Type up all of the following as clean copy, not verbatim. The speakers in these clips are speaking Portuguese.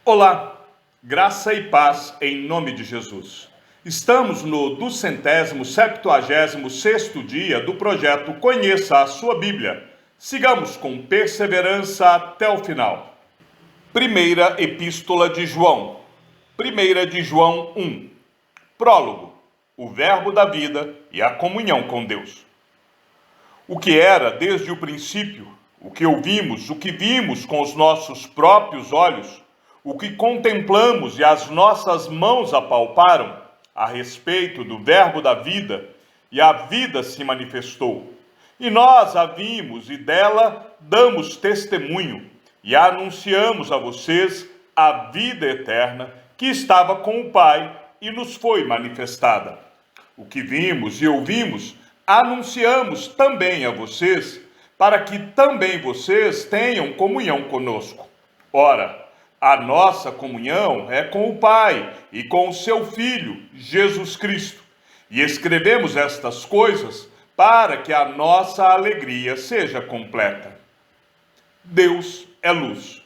Olá, graça e paz em nome de Jesus. Estamos no 276º dia do projeto Conheça a Sua Bíblia. Sigamos com perseverança até o final. Primeira Epístola de João. 1 de João 1. Prólogo. O Verbo da vida e a comunhão com Deus. O que era desde o princípio, o que ouvimos, o que vimos com os nossos próprios olhos, o que contemplamos e as nossas mãos apalparam a respeito do Verbo da vida, e a vida se manifestou. E nós a vimos e dela damos testemunho, e anunciamos a vocês a vida eterna que estava com o Pai e nos foi manifestada. O que vimos e ouvimos, anunciamos também a vocês, para que também vocês tenham comunhão conosco. Ora, a nossa comunhão é com o Pai e com o seu Filho, Jesus Cristo. E escrevemos estas coisas para que a nossa alegria seja completa. Deus é luz.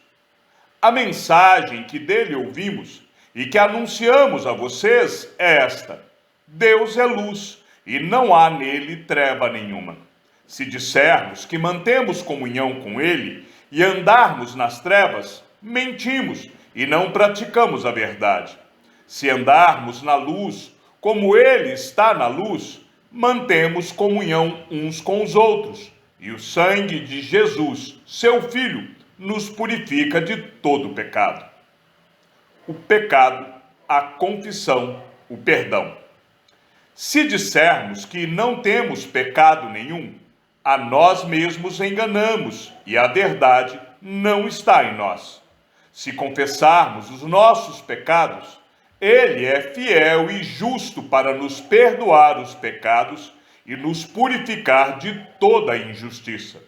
A mensagem que dele ouvimos e que anunciamos a vocês é esta: Deus é luz e não há nele treva nenhuma. Se dissermos que mantemos comunhão com ele e andarmos nas trevas, mentimos e não praticamos a verdade. Se andarmos na luz, como ele está na luz, mantemos comunhão uns com os outros, e o sangue de Jesus, seu Filho, nos purifica de todo pecado. O pecado, a confissão, o perdão. Se dissermos que não temos pecado nenhum, a nós mesmos enganamos e a verdade não está em nós. Se confessarmos os nossos pecados, ele é fiel e justo para nos perdoar os pecados e nos purificar de toda a injustiça.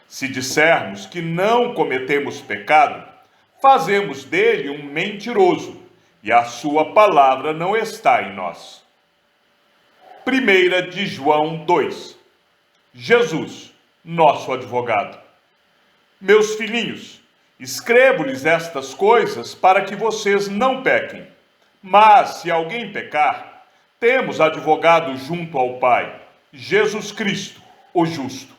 Se dissermos que não cometemos pecado, fazemos dele um mentiroso, e a sua palavra não está em nós. 1 de João 2. Jesus, nosso advogado. Meus filhinhos, escrevo-lhes estas coisas para que vocês não pequem. Mas, se alguém pecar, temos advogado junto ao Pai, Jesus Cristo, o justo.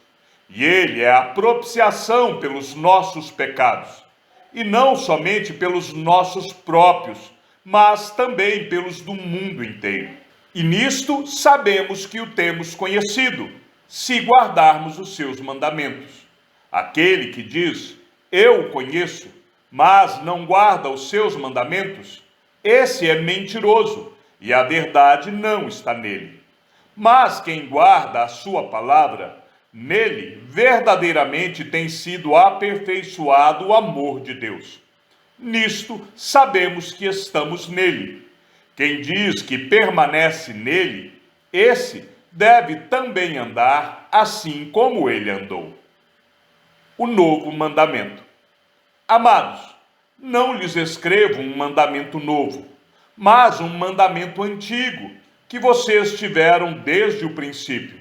E ele é a propiciação pelos nossos pecados, e não somente pelos nossos próprios, mas também pelos do mundo inteiro. E nisto sabemos que o temos conhecido, se guardarmos os seus mandamentos. Aquele que diz: eu o conheço, mas não guarda os seus mandamentos, esse é mentiroso, e a verdade não está nele. Mas quem guarda a sua palavra, nele verdadeiramente tem sido aperfeiçoado o amor de Deus. Nisto sabemos que estamos nele. Quem diz que permanece nele, esse deve também andar assim como ele andou. O novo mandamento. Amados, não lhes escrevo um mandamento novo, mas um mandamento antigo, que vocês tiveram desde o princípio.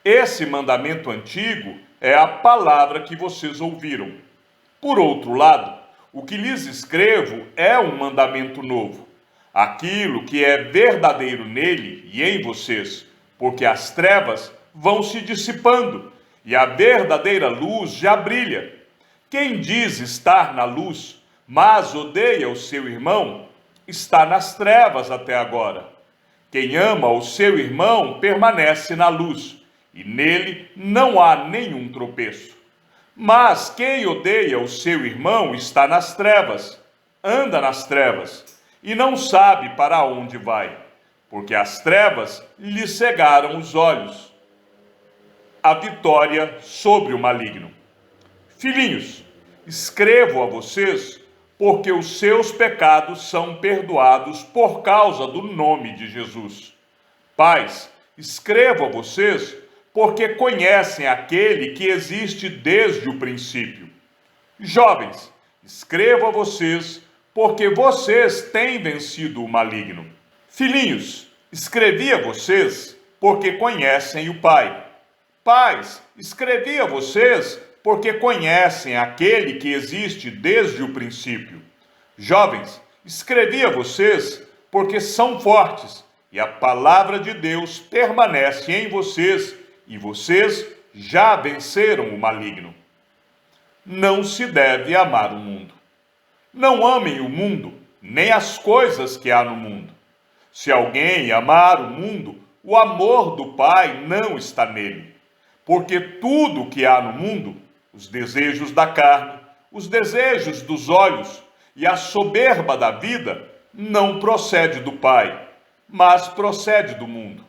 Esse mandamento antigo é a palavra que vocês ouviram. Por outro lado, o que lhes escrevo é um mandamento novo, aquilo que é verdadeiro nele e em vocês, porque as trevas vão se dissipando e a verdadeira luz já brilha. Quem diz estar na luz, mas odeia o seu irmão, está nas trevas até agora. Quem ama o seu irmão permanece na luz, e nele não há nenhum tropeço. Mas quem odeia o seu irmão está nas trevas, anda nas trevas, e não sabe para onde vai, porque as trevas lhe cegaram os olhos. A vitória sobre o maligno. Filhinhos, escrevo a vocês, porque os seus pecados são perdoados por causa do nome de Jesus. Pais, escrevo a vocês, porque conhecem aquele que existe desde o princípio. Jovens, escrevo a vocês, porque vocês têm vencido o maligno. Filhinhos, escrevi a vocês, porque conhecem o Pai. Pais, escrevi a vocês, porque conhecem aquele que existe desde o princípio. Jovens, escrevi a vocês porque são fortes e a palavra de Deus permanece em vocês e vocês já venceram o maligno. Não se deve amar o mundo. Não amem o mundo, nem as coisas que há no mundo. Se alguém amar o mundo, o amor do Pai não está nele. Porque tudo o que há no mundo, os desejos da carne, os desejos dos olhos e a soberba da vida, não procede do Pai, mas procede do mundo.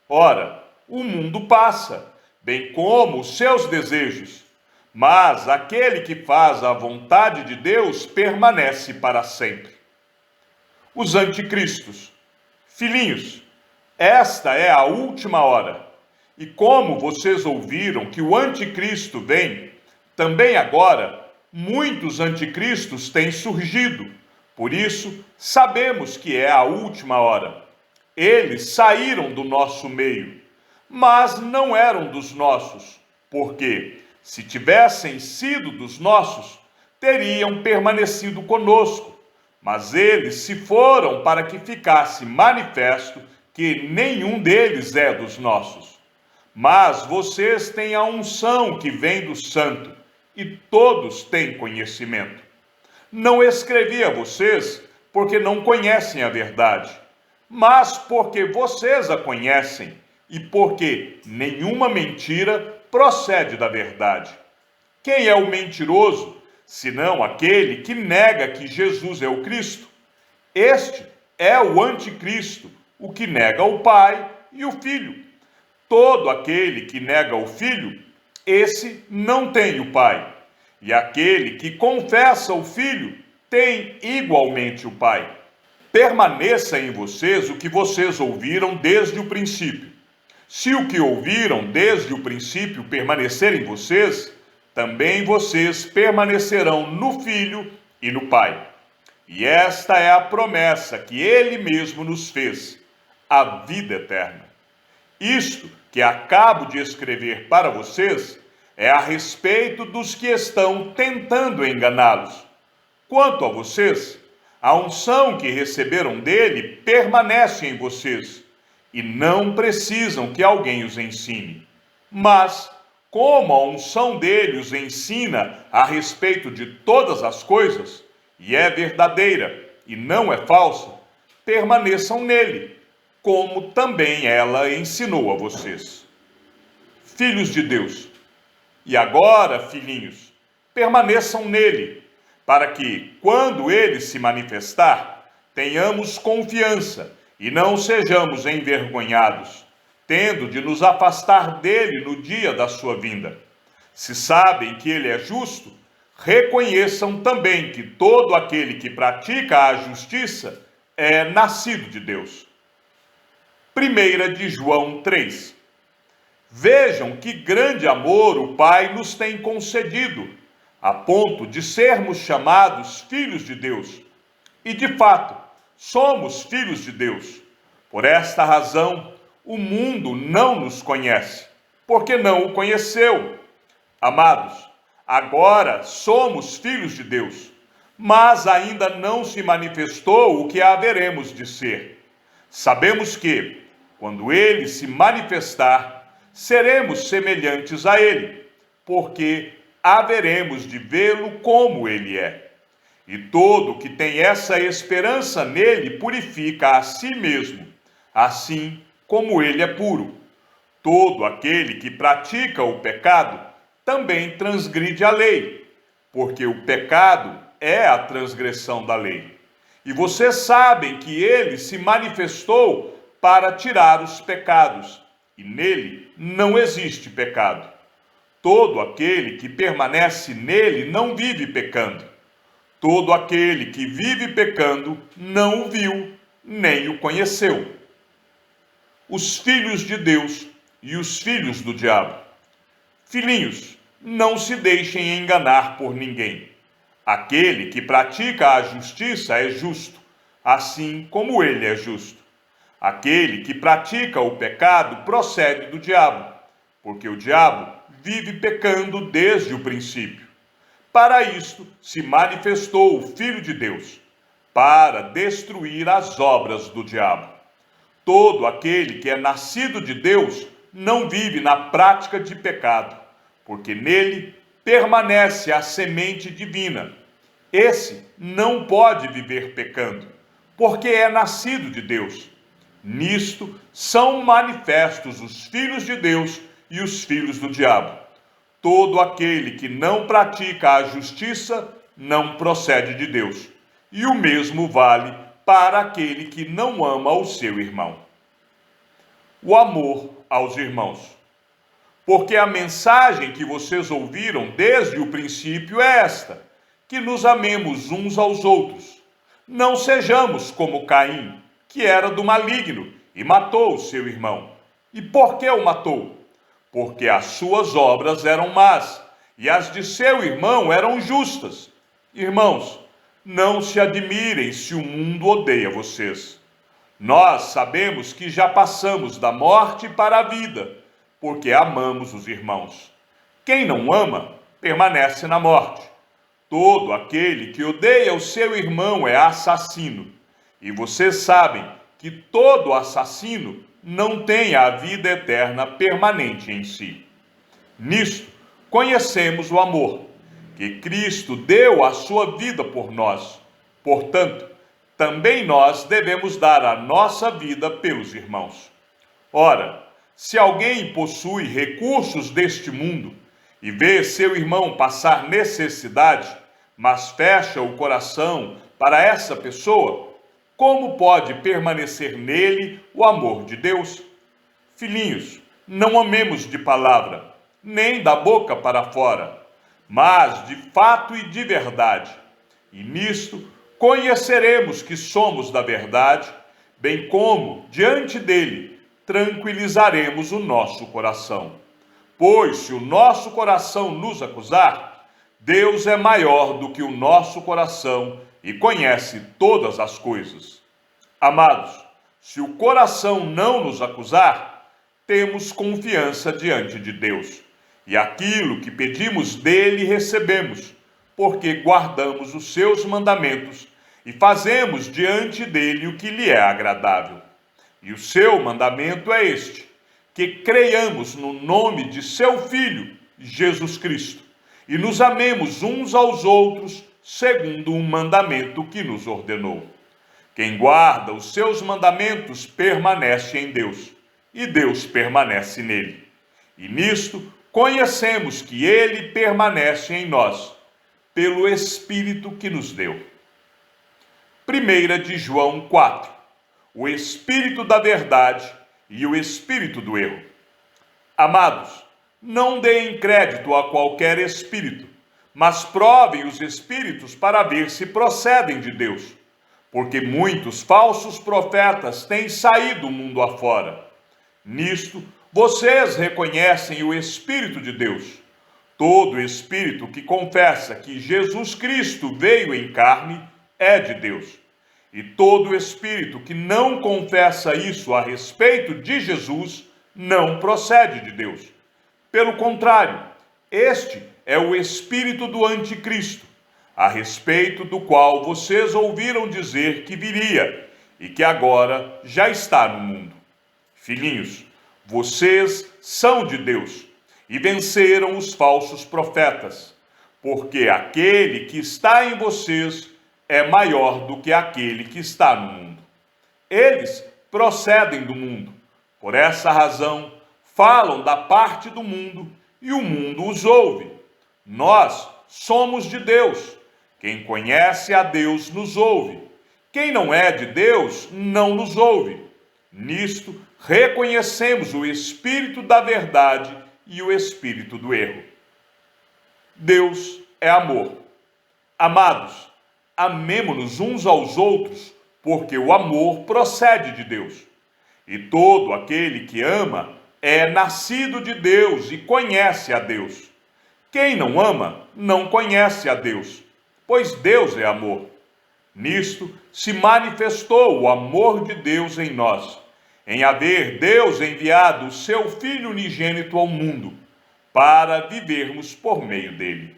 Ora, o mundo passa, bem como os seus desejos, mas aquele que faz a vontade de Deus permanece para sempre. Os anticristos. Filhinhos, esta é a última hora. E como vocês ouviram que o anticristo vem, também agora muitos anticristos têm surgido. Por isso, sabemos que é a última hora. Eles saíram do nosso meio, mas não eram dos nossos, porque, se tivessem sido dos nossos, teriam permanecido conosco. Mas eles se foram para que ficasse manifesto que nenhum deles é dos nossos. Mas vocês têm a unção que vem do Santo, e todos têm conhecimento. Não escrevi a vocês porque não conhecem a verdade, mas porque vocês a conhecem, e porque nenhuma mentira procede da verdade. Quem é o mentiroso, senão aquele que nega que Jesus é o Cristo? Este é o anticristo, o que nega o Pai e o Filho. Todo aquele que nega o Filho, esse não tem o Pai. E aquele que confessa o Filho, tem igualmente o Pai. Permaneça em vocês o que vocês ouviram desde o princípio. Se o que ouviram desde o princípio permanecer em vocês, também vocês permanecerão no Filho e no Pai. E esta é a promessa que Ele mesmo nos fez, a vida eterna. Isto que acabo de escrever para vocês é a respeito dos que estão tentando enganá-los. Quanto a vocês, a unção que receberam dele permanece em vocês, e não precisam que alguém os ensine. Mas, como a unção dele os ensina a respeito de todas as coisas, e é verdadeira e não é falsa, permaneçam nele, como também ela ensinou a vocês. Filhos de Deus, e agora, filhinhos, permaneçam nele, para que, quando ele se manifestar, tenhamos confiança e não sejamos envergonhados, tendo de nos afastar dele no dia da sua vinda. Se sabem que ele é justo, reconheçam também que todo aquele que pratica a justiça é nascido de Deus. 1 de João 3. Vejam que grande amor o Pai nos tem concedido, a ponto de sermos chamados filhos de Deus. E de fato, somos filhos de Deus. Por esta razão, o mundo não nos conhece, porque não o conheceu. Amados, agora somos filhos de Deus, mas ainda não se manifestou o que haveremos de ser. Sabemos que, quando ele se manifestar, seremos semelhantes a ele, porque haveremos de vê-lo como ele é. E todo que tem essa esperança nele purifica a si mesmo, assim como ele é puro. Todo aquele que pratica o pecado também transgride a lei, porque o pecado é a transgressão da lei. E vocês sabem que ele se manifestou para tirar os pecados, e nele não existe pecado. Todo aquele que permanece nele não vive pecando. Todo aquele que vive pecando não o viu, nem o conheceu. Os filhos de Deus e os filhos do diabo. Filhinhos, não se deixem enganar por ninguém. Aquele que pratica a justiça é justo, assim como ele é justo. Aquele que pratica o pecado procede do diabo, porque o diabo vive pecando desde o princípio. Para isto se manifestou o Filho de Deus, para destruir as obras do diabo. Todo aquele que é nascido de Deus não vive na prática de pecado, porque nele permanece a semente divina. Esse não pode viver pecando, porque é nascido de Deus. Nisto são manifestos os filhos de Deus e os filhos do diabo. Todo aquele que não pratica a justiça não procede de Deus, e o mesmo vale para aquele que não ama o seu irmão. O amor aos irmãos. Porque a mensagem que vocês ouviram desde o princípio é esta: que nos amemos uns aos outros. Não sejamos como Caim, que era do maligno e matou o seu irmão. E por que o matou? Porque as suas obras eram más e as de seu irmão eram justas. Irmãos, não se admirem se o mundo odeia vocês. Nós sabemos que já passamos da morte para a vida, porque amamos os irmãos. Quem não ama, permanece na morte. Todo aquele que odeia o seu irmão é assassino. E vocês sabem que todo assassino não tem a vida eterna permanente em si. Nisto, conhecemos o amor, que Cristo deu a sua vida por nós. Portanto, também nós devemos dar a nossa vida pelos irmãos. Ora, se alguém possui recursos deste mundo e vê seu irmão passar necessidade, mas fecha o coração para essa pessoa, como pode permanecer nele o amor de Deus? Filhinhos, não amemos de palavra, nem da boca para fora, mas de fato e de verdade. E nisto conheceremos que somos da verdade, bem como, diante dele, tranquilizaremos o nosso coração. Pois se o nosso coração nos acusar, Deus é maior do que o nosso coração e conhece todas as coisas. Amados, se o coração não nos acusar, temos confiança diante de Deus, e aquilo que pedimos dele recebemos, porque guardamos os seus mandamentos e fazemos diante dele o que lhe é agradável. E o seu mandamento é este: que creiamos no nome de seu Filho, Jesus Cristo, e nos amemos uns aos outros, segundo o mandamento que nos ordenou. Quem guarda os seus mandamentos permanece em Deus, e Deus permanece nele. E nisto conhecemos que ele permanece em nós, pelo Espírito que nos deu. 1 de João 4. O Espírito da verdade e o Espírito do erro. Amados, não deem crédito a qualquer espírito, mas provem os espíritos para ver se procedem de Deus, porque muitos falsos profetas têm saído do mundo afora. Nisto, vocês reconhecem o Espírito de Deus. Todo espírito que confessa que Jesus Cristo veio em carne é de Deus. E todo espírito que não confessa isso a respeito de Jesus não procede de Deus. Pelo contrário, este é o espírito do anticristo, a respeito do qual vocês ouviram dizer que viria e que agora já está no mundo. Filhinhos, vocês são de Deus e venceram os falsos profetas, porque aquele que está em vocês é maior do que aquele que está no mundo. Eles procedem do mundo, por essa razão falam da parte do mundo e o mundo os ouve. Nós somos de Deus. Quem conhece a Deus nos ouve. Quem não é de Deus não nos ouve. Nisto reconhecemos o Espírito da verdade e o Espírito do erro. Deus é amor. Amados, amemo-nos uns aos outros, porque o amor procede de Deus. E todo aquele que ama é nascido de Deus e conhece a Deus. Quem não ama não conhece a Deus, pois Deus é amor. Nisto se manifestou o amor de Deus em nós, em haver Deus enviado o seu Filho unigênito ao mundo, para vivermos por meio dele.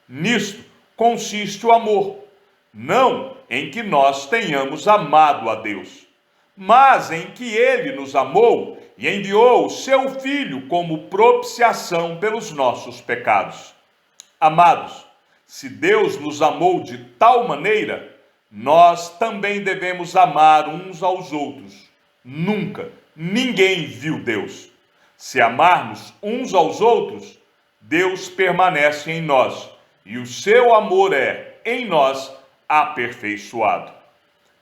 Nisto consiste o amor, não em que nós tenhamos amado a Deus, mas em que Ele nos amou e enviou o seu Filho como propiciação pelos nossos pecados. Amados, se Deus nos amou de tal maneira, nós também devemos amar uns aos outros. Nunca ninguém viu Deus. Se amarmos uns aos outros, Deus permanece em nós e o seu amor é, em nós, aperfeiçoado.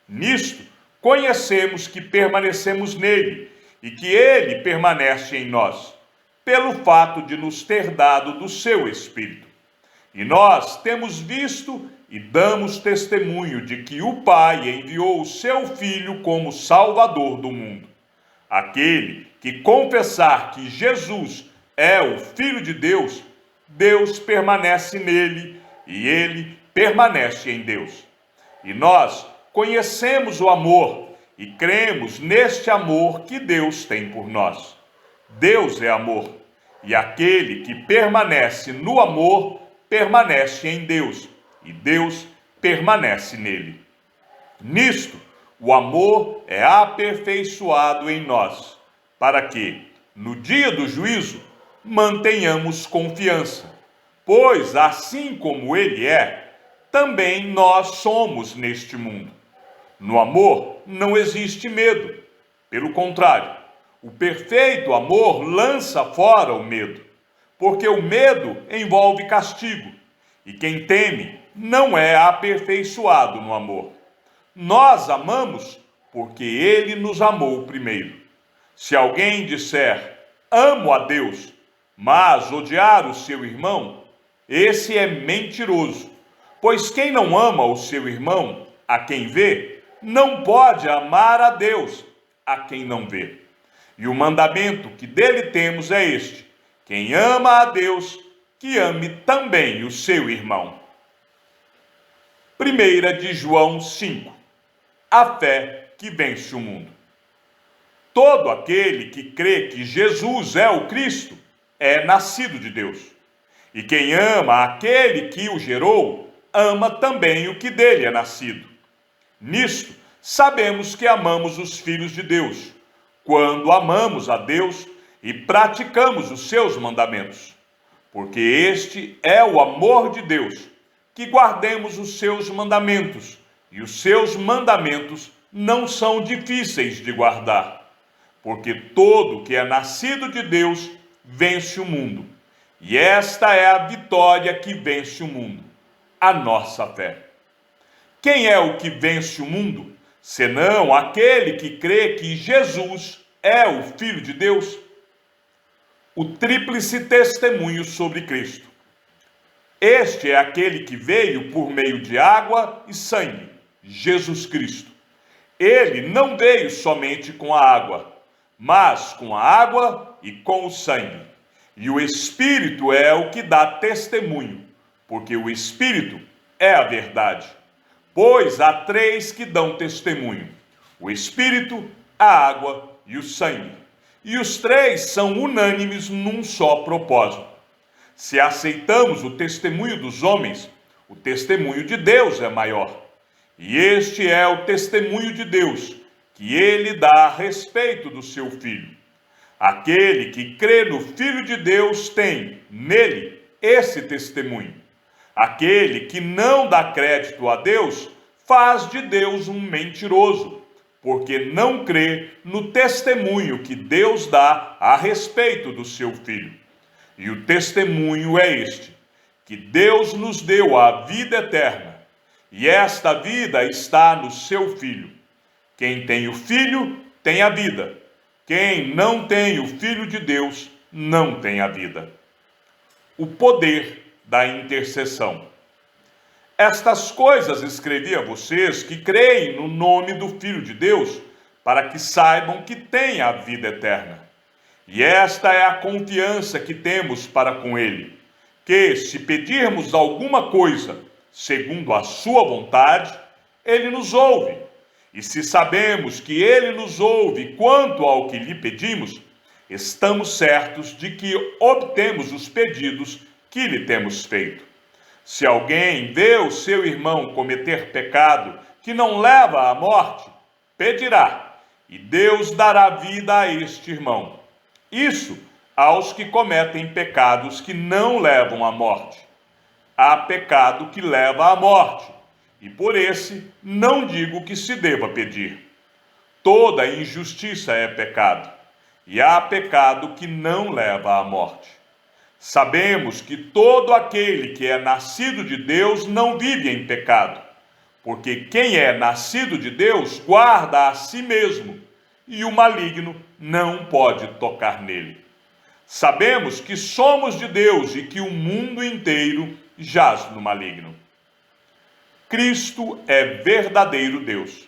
Nisto, conhecemos que permanecemos nele e que ele permanece em nós, pelo fato de nos ter dado do seu Espírito. E nós temos visto e damos testemunho de que o Pai enviou o seu Filho como Salvador do mundo. Aquele que confessar que Jesus é o Filho de Deus, Deus permanece nele e ele permanece em Deus. E nós conhecemos o amor e cremos neste amor que Deus tem por nós. Deus é amor, e aquele que permanece no amor permanece em Deus, e Deus permanece nele. Nisto, o amor é aperfeiçoado em nós, para que, no dia do juízo, mantenhamos confiança, pois assim como ele é, também nós somos neste mundo. No amor não existe medo. Pelo contrário, o perfeito amor lança fora o medo, porque o medo envolve castigo, e quem teme não é aperfeiçoado no amor. Nós amamos porque ele nos amou primeiro. Se alguém disser, amo a Deus, mas odiar o seu irmão, esse é mentiroso, pois quem não ama o seu irmão, a quem vê, não pode amar a Deus, a quem não vê. E o mandamento que dele temos é este: quem ama a Deus, que ame também o seu irmão. 1 de João 5. A fé que vence o mundo. Todo aquele que crê que Jesus é o Cristo é nascido de Deus. E quem ama aquele que o gerou, ama também o que dele é nascido. Nisto, sabemos que amamos os filhos de Deus, quando amamos a Deus e praticamos os seus mandamentos. Porque este é o amor de Deus, que guardemos os seus mandamentos, e os seus mandamentos não são difíceis de guardar. Porque todo que é nascido de Deus vence o mundo. E esta é a vitória que vence o mundo, a nossa fé. Quem é o que vence o mundo, senão aquele que crê que Jesus é o Filho de Deus? O tríplice testemunho sobre Cristo. Este é aquele que veio por meio de água e sangue, Jesus Cristo. Ele não veio somente com a água, mas com a água e com o sangue. E o Espírito é o que dá testemunho, porque o Espírito é a verdade. Pois há três que dão testemunho: o Espírito, a água e o sangue. E os três são unânimes num só propósito. Se aceitamos o testemunho dos homens, o testemunho de Deus é maior. E este é o testemunho de Deus, que ele dá a respeito do seu Filho. Aquele que crê no Filho de Deus tem, nele, esse testemunho. Aquele que não dá crédito a Deus, faz de Deus um mentiroso, porque não crê no testemunho que Deus dá a respeito do seu Filho. E o testemunho é este: que Deus nos deu a vida eterna, e esta vida está no seu Filho. Quem tem o Filho, tem a vida. Quem não tem o Filho de Deus, não tem a vida. O poder da intercessão. Estas coisas escrevi a vocês que creem no nome do Filho de Deus, para que saibam que têm a vida eterna. E esta é a confiança que temos para com Ele, que, se pedirmos alguma coisa segundo a sua vontade, Ele nos ouve. E se sabemos que Ele nos ouve quanto ao que lhe pedimos, estamos certos de que obtemos os pedidos que lhe temos feito. Se alguém vê o seu irmão cometer pecado que não leva à morte, pedirá, e Deus dará vida a este irmão. Isso aos que cometem pecados que não levam à morte. Há pecado que leva à morte, e por esse não digo que se deva pedir. Toda injustiça é pecado, e há pecado que não leva à morte. Sabemos que todo aquele que é nascido de Deus não vive em pecado, porque quem é nascido de Deus guarda a si mesmo, e o maligno não pode tocar nele. Sabemos que somos de Deus e que o mundo inteiro jaz no maligno. Cristo é verdadeiro Deus.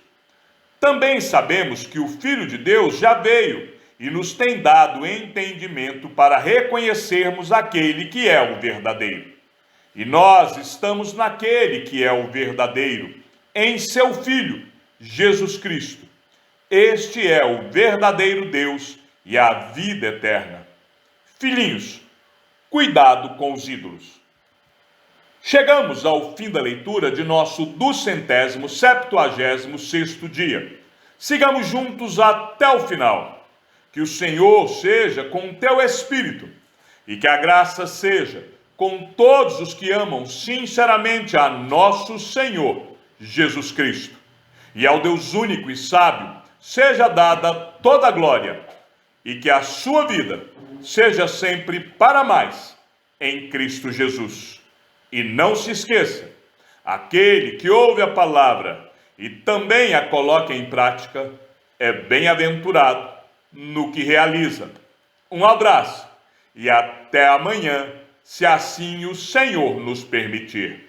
Também sabemos que o Filho de Deus já veio e nos tem dado entendimento para reconhecermos aquele que é o verdadeiro. E nós estamos naquele que é o verdadeiro, em seu Filho, Jesus Cristo. Este é o verdadeiro Deus e a vida eterna. Filhinhos, cuidado com os ídolos. Chegamos ao fim da leitura de nosso 276º dia. Sigamos juntos até o final. Que o Senhor seja com o teu espírito e que a graça seja com todos os que amam sinceramente a nosso Senhor Jesus Cristo. E ao Deus único e sábio seja dada toda a glória e que a sua vida seja sempre para mais em Cristo Jesus. E não se esqueça, aquele que ouve a palavra e também a coloca em prática é bem-aventurado no que realiza. Um abraço e até amanhã, se assim o Senhor nos permitir.